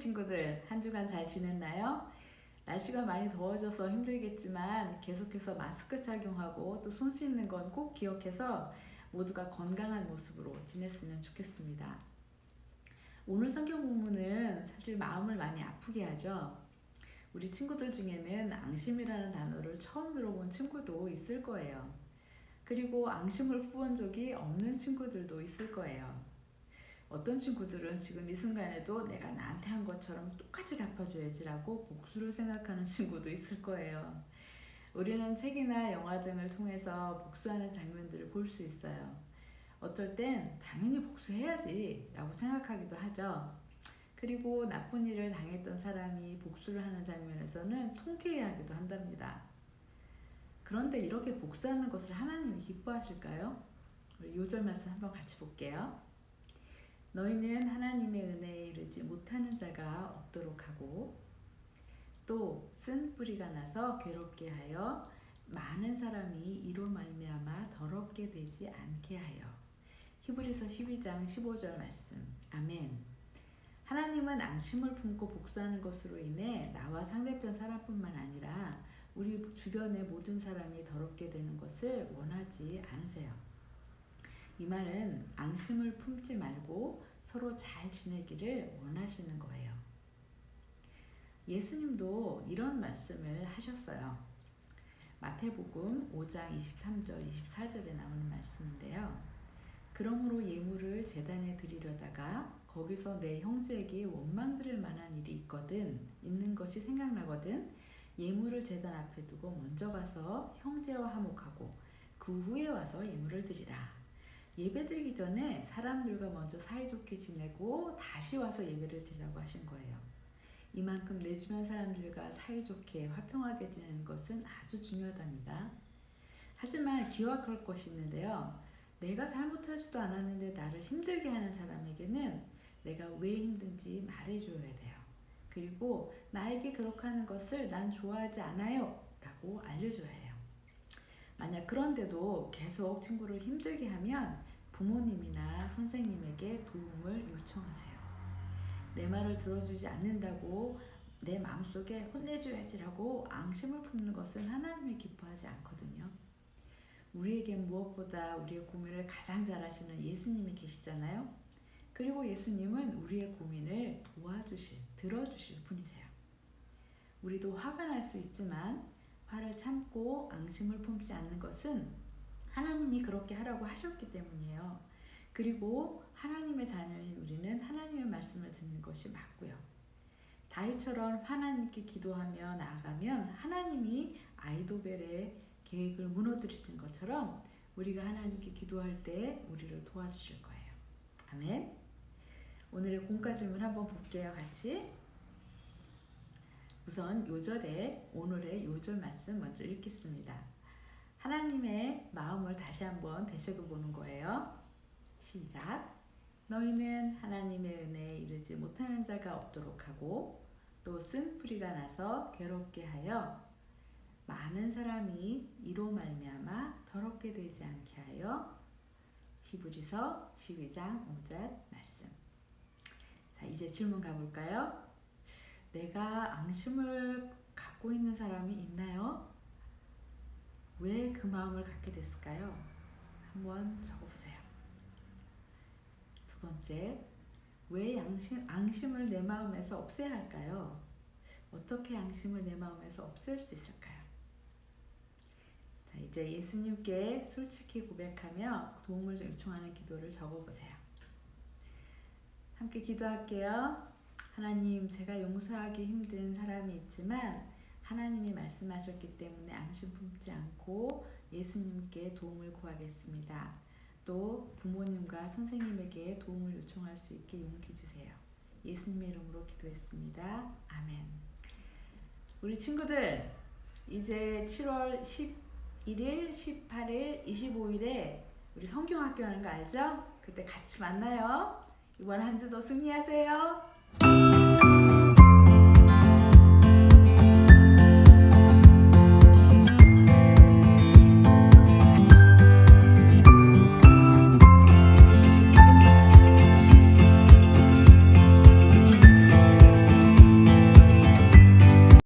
친구들, 한 주간 잘 지냈나요? 날씨가 많이 더워져서 힘들겠지만 계속해서 마스크 착용하고 또 손 씻는 건 꼭 기억해서 모두가 건강한 모습으로 지냈으면 좋겠습니다. 오늘 성경 본문은 사실 마음을 많이 아프게 하죠. 우리 친구들 중에는 앙심이라는 단어를 처음 들어본 친구도 있을 거예요. 그리고 앙심을 품은 적이 없는 친구들도 있을 거예요. 어떤 친구들은 지금 이 순간에도 내가 나한테 한 것처럼 똑같이 갚아줘야지라고 복수를 생각하는 친구도 있을 거예요. 우리는 책이나 영화 등을 통해서 복수하는 장면들을 볼 수 있어요. 어떨 땐 당연히 복수해야지 라고 생각하기도 하죠. 그리고 나쁜 일을 당했던 사람이 복수를 하는 장면에서는 통쾌해하기도 한답니다. 그런데 이렇게 복수하는 것을 하나님이 기뻐하실까요? 우리 요절 말씀 한번 같이 볼게요. 너희는 하나님의 은혜에 이르지 못하는 자가 없도록 하고 또 쓴 뿌리가 나서 괴롭게 하여 많은 사람이 이로 말미암아 더럽게 되지 않게 하여. 히브리서 12장 15절 말씀. 아멘. 하나님은 앙심을 품고 복수하는 것으로 인해 나와 상대편 사람뿐만 아니라 우리 주변의 모든 사람이 더럽게 되는 것을 원하지 않으세요. 이 말은 앙심을 품지 말고 서로 잘 지내기를 원하시는 거예요. 예수님도 이런 말씀을 하셨어요. 마태복음 5장 23절 24절에 나오는 말씀인데요. 그러므로 예물을 제단에 드리려다가 거기서 내 형제에게 원망 들을 만한 일이 있는 것이 생각나거든 예물을 제단 앞에 두고 먼저 가서 형제와 화목하고 그 후에 와서 예물을 드리라. 예배드리기 전에 사람들과 먼저 사이좋게 지내고 다시 와서 예배를 드리라고 하신 거예요. 이만큼 내 주변 사람들과 사이좋게 화평하게 지내는 것은 아주 중요하답니다. 하지만 기억할 것이 있는데요. 내가 잘못하지도 않았는데 나를 힘들게 하는 사람에게는 내가 왜 힘든지 말해줘야 돼요. 그리고 나에게 그렇게 하는 것을 난 좋아하지 않아요 라고 알려줘야 해요. 만약 그런데도 계속 친구를 힘들게 하면 부모님이나 선생님에게 도움을 요청하세요. 내 말을 들어주지 않는다고 내 마음속에 혼내줘야지라고 앙심을 품는 것은 하나님이 기뻐하지 않거든요. 우리에겐 무엇보다 우리의 고민을 가장 잘 아시는 예수님이 계시잖아요. 그리고 예수님은 우리의 고민을 들어주실 분이세요. 우리도 화가 날 수 있지만 화를 참고 앙심을 품지 않는 것은 하나님이 그렇게 하라고 하셨기 때문이에요. 그리고 하나님의 자녀인 우리는 하나님의 말씀을 듣는 것이 맞고요. 다윗처럼 하나님께 기도하며 나아가면 하나님이 아이도벨의 계획을 무너뜨리신 것처럼 우리가 하나님께 기도할 때 우리를 도와주실 거예요. 아멘. 오늘의 공과 질문 한번 볼게요. 같이. 우선 오늘의 요절 말씀 먼저 읽겠습니다. 하나님의 마음을 다시 한번 되새겨보는 거예요. 시작. 너희는 하나님의 은혜에 이르지 못하는 자가 없도록 하고 또 쓴 뿌리가 나서 괴롭게 하여 많은 사람이 이로 말미암아 더럽게 되지 않게 하여. 히브리서 12장 5절 말씀. 자, 이제 질문 가볼까요? 내가 앙심을 갖고 있는 사람이 있나요? 왜 그 마음을 갖게 됐을까요? 한번 적어보세요. 두 번째, 왜 앙심을 내 마음에서 없애야 할까요? 어떻게 앙심을 내 마음에서 없앨 수 있을까요? 자, 이제 예수님께 솔직히 고백하며 도움을 요청하는 기도를 적어보세요. 함께 기도할게요. 하나님, 제가 용서하기 힘든 사람이 있지만 하나님이 말씀하셨기 때문에 앙심 품지 않고 예수님께 도움을 구하겠습니다. 또 부모님과 선생님에게 도움을 요청할 수 있게 용기 주세요. 예수님의 이름으로 기도했습니다. 아멘. 우리 친구들, 이제 7월 11일, 18일, 25일에 우리 성경학교 하는 거 알죠? 그때 같이 만나요. 이번 한 주도 승리하세요.